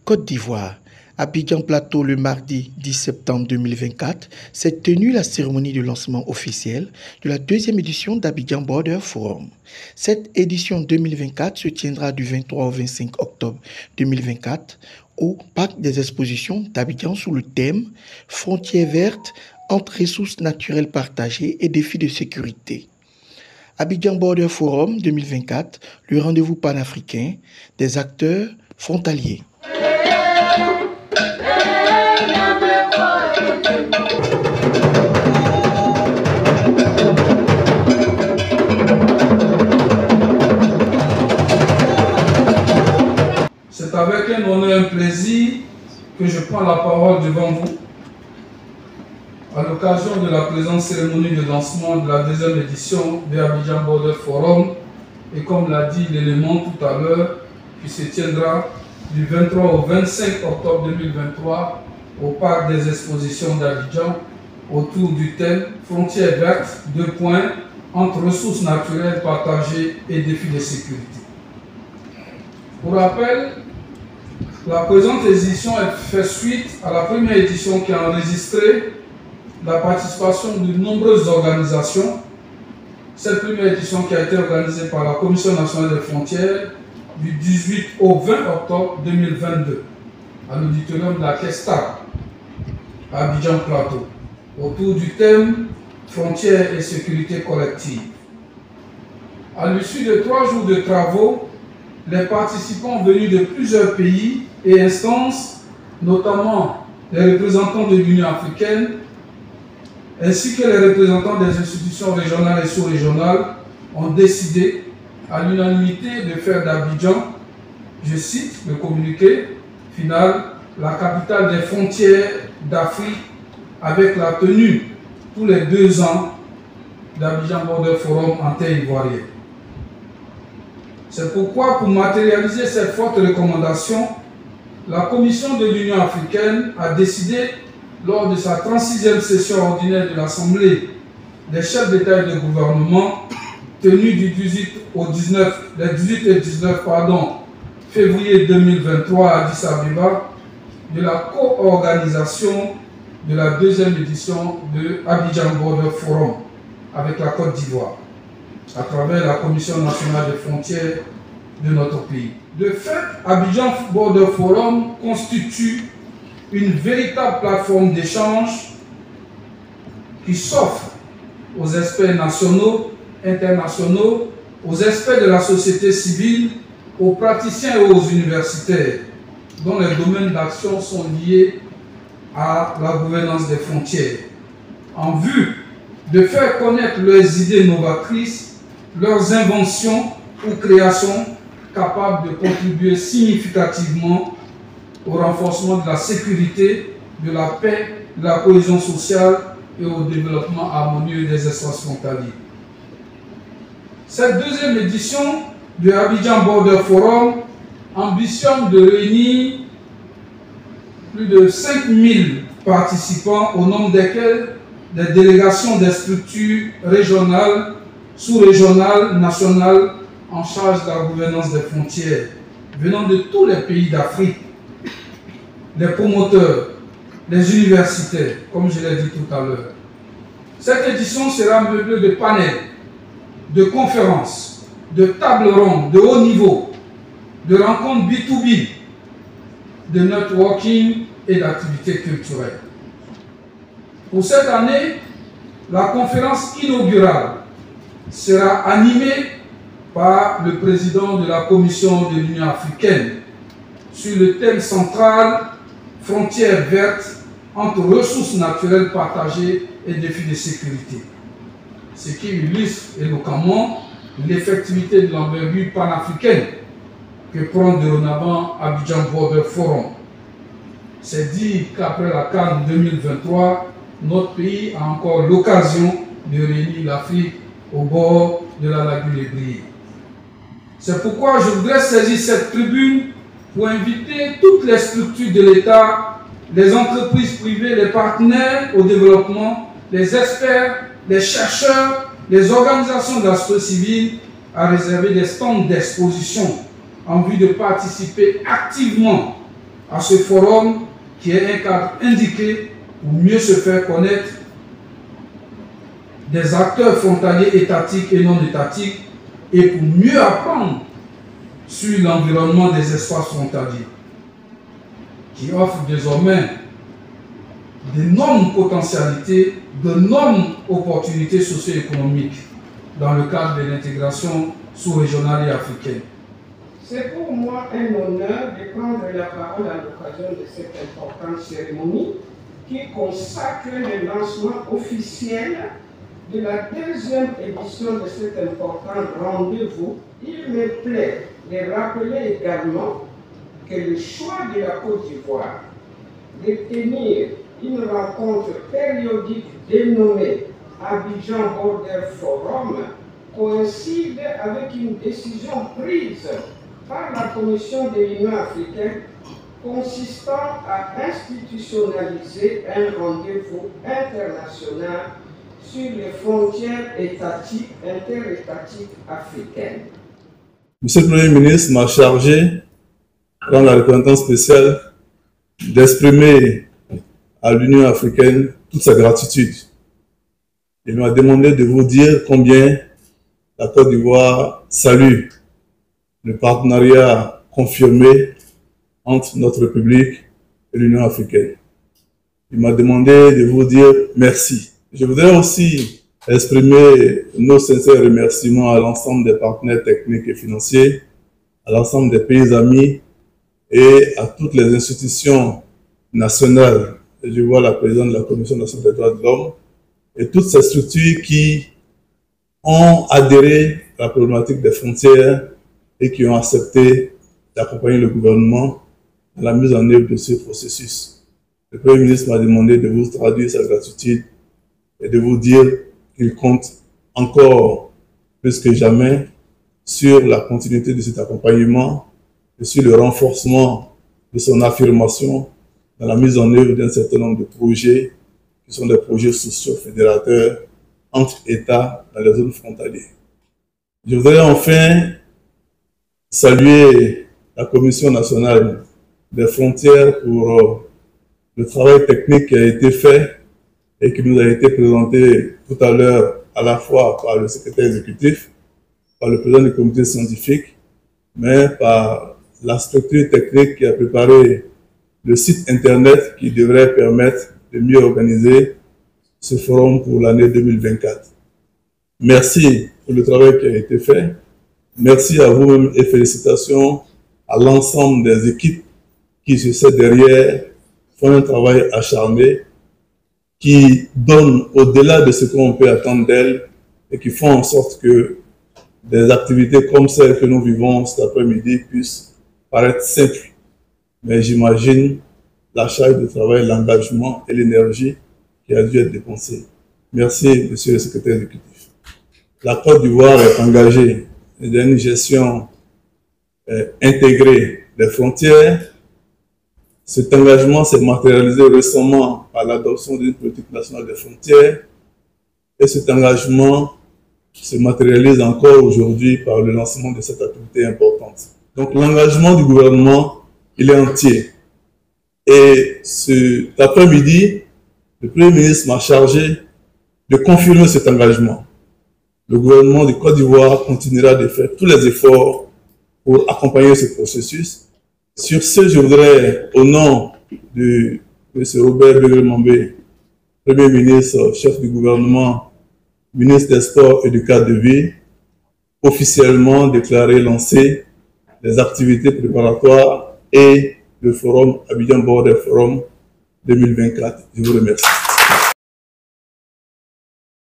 Côte d'Ivoire. Abidjan Plateau le mardi 10 septembre 2024 s'est tenue la cérémonie de lancement officiel de la deuxième édition d'Abidjan Border Forum. Cette édition 2024 se tiendra du 23 au 25 octobre 2024 au Parc des Expositions d'Abidjan sous le thème « Frontières vertes entre ressources naturelles partagées et défis de sécurité ». Abidjan Border Forum 2024, le rendez-vous panafricain des acteurs frontaliers. C'est avec un honneur et un plaisir que je prends la parole devant vous à l'occasion de la présente cérémonie de lancement de la deuxième édition de Abidjan Border Forum et comme l'a dit l'élément tout à l'heure, qui se tiendra du 23 au 25 octobre 2023 au Parc des Expositions d'Abidjan autour du thème « Frontières vertes, entre ressources naturelles partagées et défis de sécurité ». Pour rappel, la présente édition fait suite à la première édition qui a enregistré la participation de nombreuses organisations. Cette première édition qui a été organisée par la Commission nationale des frontières du 18 au 20 octobre 2022 à l'auditorium de la Kesta à Abidjan Plateau autour du thème Frontières et sécurité collective. À l'issue de 3 jours de travaux, les participants venus de plusieurs pays et instances, notamment les représentants de l'Union africaine, ainsi que les représentants des institutions régionales et sous-régionales, ont décidé à l'unanimité de faire d'Abidjan, je cite le communiqué final, la capitale des frontières d'Afrique avec la tenue tous les 2 ans d'Abidjan Border Forum en terre ivoirienne. C'est pourquoi, pour matérialiser cette forte recommandation, la Commission de l'Union africaine a décidé, lors de sa 36e session ordinaire de l'Assemblée des chefs d'État et de gouvernement, tenue du 18 et 19 février 2023 à Addis Abeba, de la co-organisation de la deuxième édition de Abidjan Border Forum avec la Côte d'Ivoire, à travers la Commission nationale des frontières de notre pays. De fait, Abidjan Border Forum constitue une véritable plateforme d'échange qui s'offre aux experts nationaux, internationaux, aux experts de la société civile, aux praticiens et aux universitaires, dont les domaines d'action sont liés à la gouvernance des frontières, en vue de faire connaître leurs idées novatrices, leurs inventions ou créations capables de contribuer significativement au renforcement de la sécurité, de la paix, de la cohésion sociale et au développement harmonieux des espaces frontaliers. Cette deuxième édition de Abidjan Border Forum ambitionne de réunir plus de 5000 participants, au nombre desquels des délégations des structures régionales, sous-régionales, nationales en charge de la gouvernance des frontières, venant de tous les pays d'Afrique, les promoteurs, les universitaires, comme je l'ai dit tout à l'heure. Cette édition sera meublée de panels, de conférences, de tables rondes de haut niveau, de rencontres B2B, de networking et d'activités culturelles. Pour cette année, la conférence inaugurale sera animée par le président de la Commission de l'Union africaine sur le thème central « Frontières vertes entre ressources naturelles partagées et défis de sécurité », ce qui illustre éloquemment l'effectivité de l'envergure panafricaine que prend dorénavant Abidjan Border Forum. C'est dire qu'après la CAN 2023, notre pays a encore l'occasion de réunir l'Afrique au bord de la lagune Ébrié. C'est pourquoi je voudrais saisir cette tribune pour inviter toutes les structures de l'État, les entreprises privées, les partenaires au développement, les experts, les chercheurs, les organisations de la société civile à réserver des stands d'exposition en vue de participer activement à ce forum qui est un cadre indiqué pour mieux se faire connaître des acteurs frontaliers étatiques et non étatiques et pour mieux apprendre sur l'environnement des espaces frontaliers qui offrent désormais d'énormes potentialités, d'énormes opportunités socio-économiques dans le cadre de l'intégration sous-régionale et africaine. C'est pour moi un honneur de prendre la parole à l'occasion de cette importante cérémonie qui consacre le lancement officiel de la deuxième édition de cet important rendez-vous. Il me plaît de rappeler également que le choix de la Côte d'Ivoire de tenir une rencontre périodique dénommée Abidjan Border Forum coïncide avec une décision prise par la Commission de l'Union africaine consistant à institutionnaliser un rendez-vous international sur les frontières étatiques, interétatiques africaines. Monsieur le Premier ministre m'a chargé, dans la représentation spéciale, d'exprimer à l'Union africaine toute sa gratitude. Il m'a demandé de vous dire combien la Côte d'Ivoire salue le partenariat confirmé entre notre République et l'Union africaine. Il m'a demandé de vous dire merci. Je voudrais aussi exprimer nos sincères remerciements à l'ensemble des partenaires techniques et financiers, à l'ensemble des pays amis et à toutes les institutions nationales. Je vois la présidente de la Commission nationale des droits de l'homme et toutes ces structures qui ont adhéré à la problématique des frontières et qui ont accepté d'accompagner le gouvernement dans la mise en œuvre de ce processus. Le Premier ministre m'a demandé de vous traduire sa gratitude et de vous dire qu'il compte encore plus que jamais sur la continuité de cet accompagnement et sur le renforcement de son affirmation dans la mise en œuvre d'un certain nombre de projets qui sont des projets sociaux fédérateurs entre États dans les zones frontalières. Je voudrais enfin saluer la Commission nationale des frontières pour le travail technique qui a été fait et qui nous a été présenté tout à l'heure à la fois par le secrétaire exécutif, par le président du comité scientifique, mais par la structure technique qui a préparé le site internet qui devrait permettre de mieux organiser ce forum pour l'année 2024. Merci pour le travail qui a été fait. Merci à vous-même et félicitations à l'ensemble des équipes qui, sur cette derrière, font un travail acharné, qui donnent au-delà de ce qu'on peut attendre d'elles et qui font en sorte que des activités comme celles que nous vivons cet après-midi puissent paraître simples. Mais j'imagine la charge de travail, l'engagement et l'énergie qui a dû être dépensée. Merci, monsieur le secrétaire exécutif. La Côte d'Ivoire est engagée dans une gestion intégrée des frontières. Cet engagement s'est matérialisé récemment par l'adoption d'une politique nationale des frontières et cet engagement se matérialise encore aujourd'hui par le lancement de cette activité importante. Donc l'engagement du gouvernement, il est entier. Et cet après-midi, le Premier ministre m'a chargé de confirmer cet engagement. Le gouvernement de Côte d'Ivoire continuera de faire tous les efforts pour accompagner ce processus. Sur ce, je voudrais, au nom de M. Robert Begré-Mambé, Premier ministre, chef du gouvernement, ministre des Sports et du cadre de vie, officiellement déclarer lancer les activités préparatoires et le forum Abidjan Border Forum 2024. Je vous remercie.